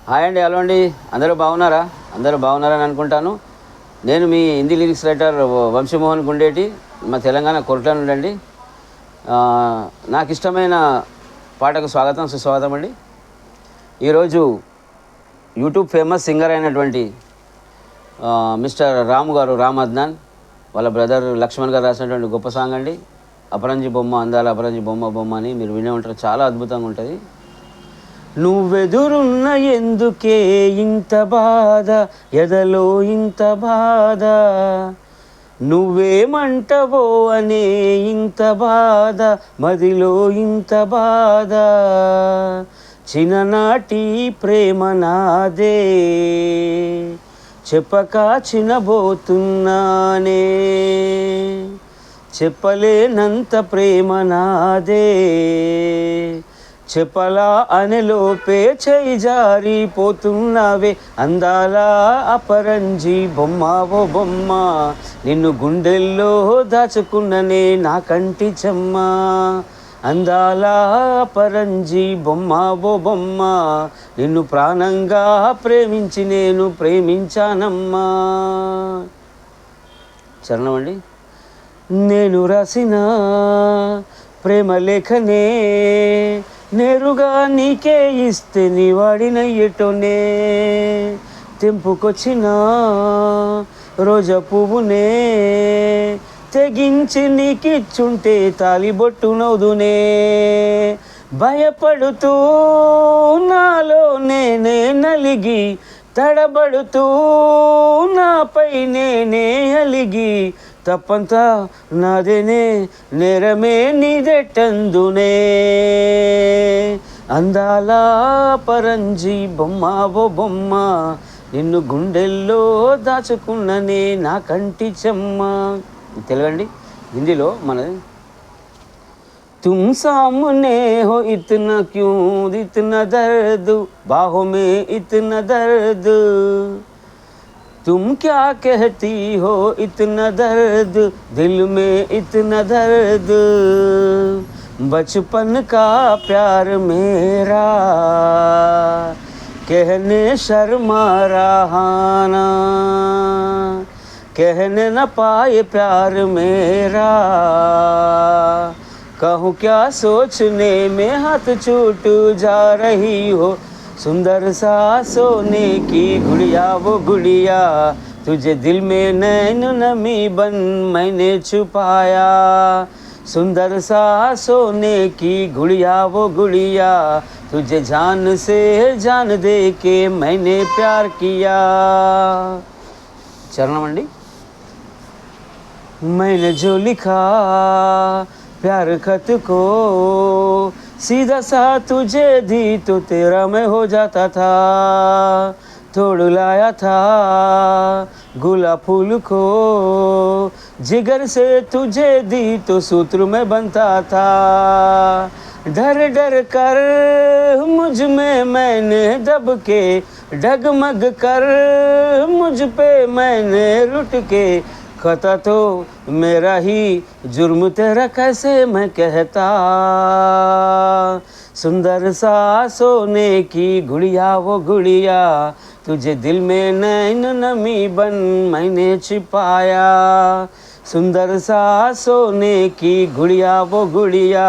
Hi అండి, hello అండి. అందరూ బాగున్నారని అనుకుంటాను. నేను మీ హిందీ లిరిక్స్ రైటర్ వంశీమోహన్ గుండేటి, మా తెలంగాణ కొరట్ల నుండి అండి. నాకు ఇష్టమైన పాటకు స్వాగతం సుస్వాగతం అండి. ఈరోజు యూట్యూబ్ ఫేమస్ సింగర్ అయినటువంటి మిస్టర్ రామ్ అద్నాన్ వాళ్ళ బ్రదర్ లక్ష్మణ్ గారు రాసినటువంటి గొప్ప సాంగ్ అండి. అపరంజి బొమ్మ అందాల అపరంజి బొమ్మ అని మీరు వినే ఉంటారు. చాలా అద్భుతంగా ఉంటుంది. నువ్వెదురున్న ఎందుకే ఇంత బాధ, ఎదలో ఇంత బాధ, నువ్వేమంటవో అనే ఇంత బాధ, మదిలో ఇంత బాధ, చిన్ననాటి ప్రేమ నాదే చెప్పక చినబోతున్నానే, చెప్పలేనంత ప్రేమ నాదే చెప్పలా అనేలోపే చేయి జారిపోతున్నావే, అందాల అపరంజి బొమ్మ ఓ బొమ్మ, నిన్ను గుండెల్లో దాచుకున్ననే నా కంటి చెమ్మ, అందాల అపరంజి బొమ్మ ఓ బొమ్మ, నిన్ను ప్రాణంగా ప్రేమించి నేను ప్రేమించానమ్మా. చరణం అండి. నేను రాసిన ప్రేమ లేఖనే నేరుగా నీకే ఇస్తే నీ వాడిన ఎటోనే, తెంపుకొచ్చిన రోజా పువ్వునే తెగించి నీకిచ్చుంటే తాలిబొట్టు నవ్వుదునే, భయపడుతూ నాలో నేనే నలిగి తడబడుతూ నాపై నేనే అలిగి, తప్పంతా నాదేనే నేరమే నీదెట్టందునే, అందాల పరంజి బొమ్మ ఓ బొమ్మ, నిన్ను గుండెల్లో దాచుకున్ననే నా కంటి చెమ్మ. తెలుగండి. హిందీలో మనది. तुम सामने हो इतना क्यों इतना दर्द, बाहों में इतना दर्द, तुम क्या कहती हो इतना दर्द, दिल में इतना दर्द, बचपन का प्यार मेरा कहने शर्मा रहा ना, कहने न पाए प्यार मेरा, कहूँ क्या सोचने में हाथ छूट जा रही हो, सुंदर सा सोने की गुड़िया वो गुड़िया, तुझे दिल में नैन नमी बन मैंने छुपाया, सुंदर सा सोने की गुड़िया वो गुड़िया, तुझे जान से जान दे के मैंने प्यार किया. चरणम अंडी. मैंने जो लिखा प्यार खत को सीधा सा तुझे दी तो तेरा मैं हो जाता था, तोड़ लाया था गुलाब फूल को जिगर से तुझे दी तो सूत्र में बनता था, डर डर कर मुझ में मैंने दब के डगमग कर मुझ पे मैंने रुट के, खता तो मेरा ही जुर्म तेरा कैसे मैं कहता, सुंदर सा सोने की गुड़िया वो गुड़िया, तुझे दिल में नैन नमी बन मैंने छिपाया, सुंदर सा सोने की गुड़िया वो गुड़िया,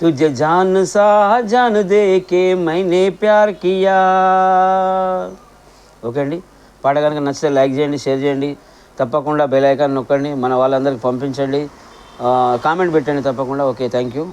तुझे जान सा जान दे के मैंने प्यार किया. ఓకే అండి. పాట కనుక నచ్చితే లైక్ చేయండి, షేర్ చేయండి, తప్పకుండా బెల్ ఐకాన్ నొక్కండి, మన వాళ్ళందరికీ పంపించండి, కామెంట్ పెట్టండి తప్పకుండా. Okay, thank you.